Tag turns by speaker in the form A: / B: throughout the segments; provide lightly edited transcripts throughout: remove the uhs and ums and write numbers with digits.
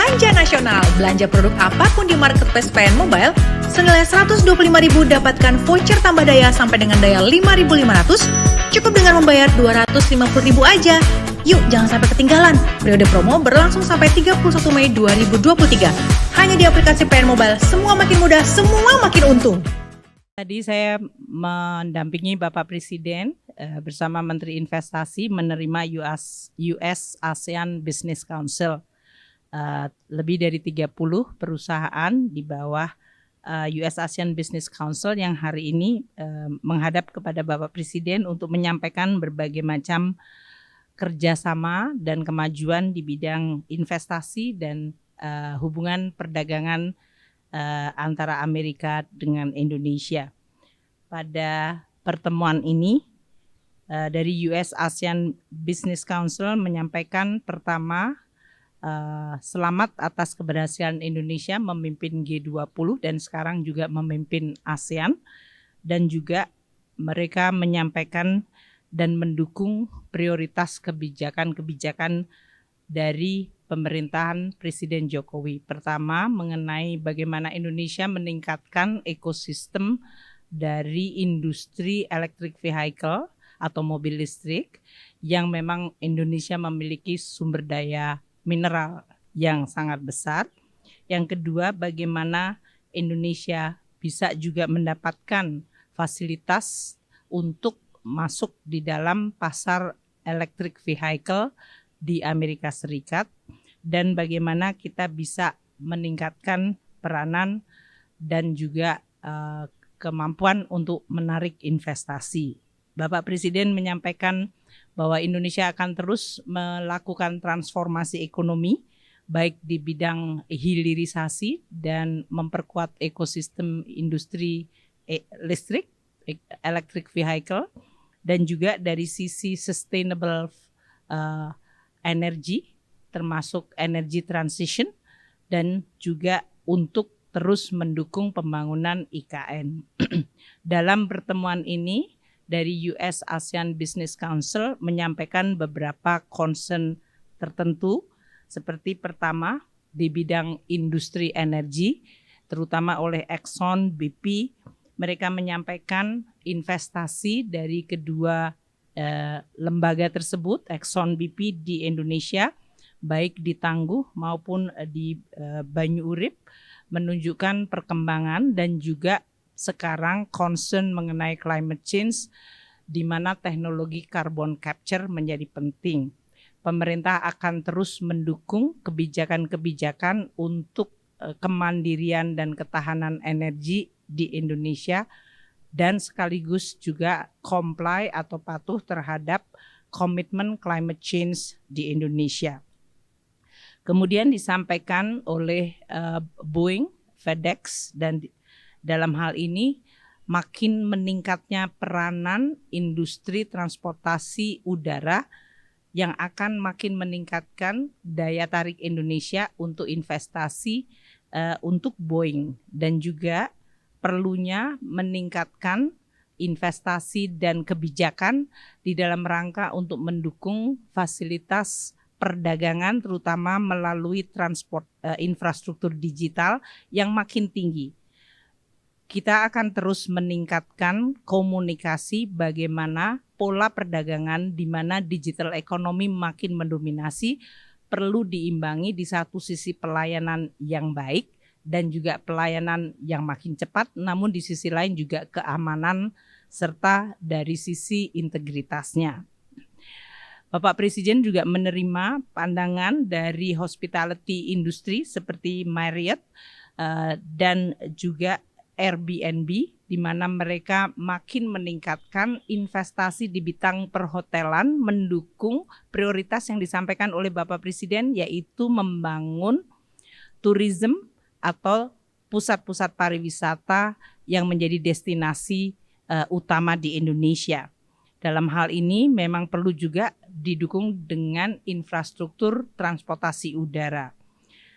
A: Belanja Nasional. Belanja produk apapun di marketplace PN Mobile, senilai Rp125.000 dapatkan voucher tambah daya sampai dengan daya Rp5.500, cukup dengan membayar Rp250.000 aja. Yuk, jangan sampai ketinggalan. Periode promo berlangsung sampai 31 Mei 2023. Hanya di aplikasi PN Mobile, semua makin mudah, semua makin untung.
B: Tadi saya mendampingi Bapak Presiden bersama Menteri Investasi menerima US ASEAN Business Council. Lebih dari 30 perusahaan di bawah US ASEAN Business Council yang hari ini menghadap kepada Bapak Presiden untuk menyampaikan berbagai macam kerjasama dan kemajuan di bidang investasi dan hubungan perdagangan antara Amerika dengan Indonesia. Pada pertemuan ini dari US ASEAN Business Council menyampaikan pertama selamat atas keberhasilan Indonesia memimpin G20 dan sekarang juga memimpin ASEAN, dan juga mereka menyampaikan dan mendukung prioritas kebijakan-kebijakan dari pemerintahan Presiden Jokowi. Pertama, mengenai bagaimana Indonesia meningkatkan ekosistem dari industri electric vehicle atau mobil listrik yang memang Indonesia memiliki sumber daya mineral yang sangat besar. Yang kedua, bagaimana Indonesia bisa juga mendapatkan fasilitas untuk masuk di dalam pasar electric vehicle di Amerika Serikat, dan bagaimana kita bisa meningkatkan peranan dan juga kemampuan untuk menarik investasi. Bapak Presiden menyampaikan bahwa Indonesia akan terus melakukan transformasi ekonomi baik di bidang hilirisasi dan memperkuat ekosistem industri listrik, electric vehicle, dan juga dari sisi sustainable energy termasuk energy transition, dan juga untuk terus mendukung pembangunan IKN. Dalam pertemuan ini dari US ASEAN Business Council menyampaikan beberapa concern tertentu, seperti pertama di bidang industri energi terutama oleh Exxon, BP. Mereka menyampaikan investasi dari kedua lembaga tersebut, Exxon, BP di Indonesia, baik di Tangguh maupun di Banyu Urip, menunjukkan perkembangan dan juga sekarang concern mengenai climate change, di mana teknologi carbon capture menjadi penting. Pemerintah akan terus mendukung kebijakan-kebijakan untuk kemandirian dan ketahanan energi di Indonesia, dan sekaligus juga comply atau patuh terhadap komitmen climate change di Indonesia. Kemudian disampaikan oleh Boeing, FedEx, dan dalam hal ini makin meningkatnya peranan industri transportasi udara yang akan makin meningkatkan daya tarik Indonesia untuk investasi untuk Boeing, dan juga perlunya meningkatkan investasi dan kebijakan di dalam rangka untuk mendukung fasilitas perdagangan terutama melalui infrastruktur digital yang makin tinggi. Kita akan terus meningkatkan komunikasi bagaimana pola perdagangan di mana digital ekonomi makin mendominasi, perlu diimbangi di satu sisi pelayanan yang baik dan juga pelayanan yang makin cepat, namun di sisi lain juga keamanan serta dari sisi integritasnya. Bapak Presiden juga menerima pandangan dari hospitality industry seperti Marriott dan juga Airbnb, di mana mereka makin meningkatkan investasi di bidang perhotelan, mendukung prioritas yang disampaikan oleh Bapak Presiden, yaitu membangun tourism atau pusat-pusat pariwisata yang menjadi destinasi utama di Indonesia. Dalam hal ini memang perlu juga didukung dengan infrastruktur transportasi udara.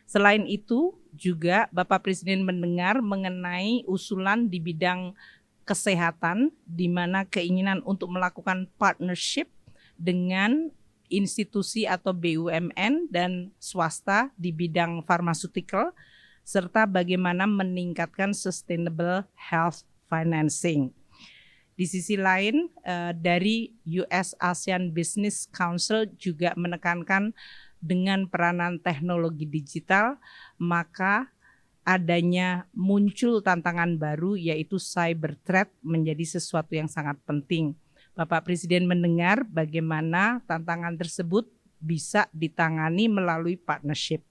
B: Selain itu juga Bapak Presiden mendengar mengenai usulan di bidang kesehatan, di mana keinginan untuk melakukan partnership dengan institusi atau BUMN dan swasta di bidang pharmaceutical, serta bagaimana meningkatkan sustainable health financing. Di sisi lain, dari US ASEAN Business Council juga menekankan dengan peranan teknologi digital, maka adanya muncul tantangan baru yaitu cyber threat menjadi sesuatu yang sangat penting. Bapak Presiden mendengar bagaimana tantangan tersebut bisa ditangani melalui partnership.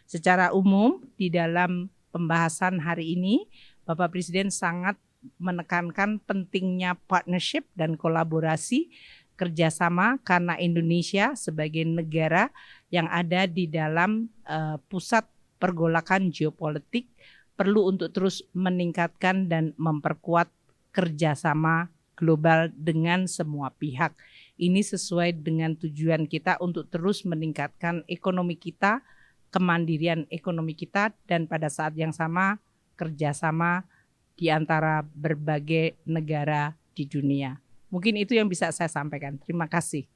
B: Secara umum di dalam pembahasan hari ini, Bapak Presiden sangat menekankan pentingnya partnership dan kolaborasi kerjasama karena Indonesia sebagai negara yang ada di dalam pusat pergolakan geopolitik perlu untuk terus meningkatkan dan memperkuat kerjasama global dengan semua pihak. Ini sesuai dengan tujuan kita untuk terus meningkatkan ekonomi kita, kemandirian ekonomi kita, dan pada saat yang sama kerjasama di antara berbagai negara di dunia. Mungkin itu yang bisa saya sampaikan. Terima kasih.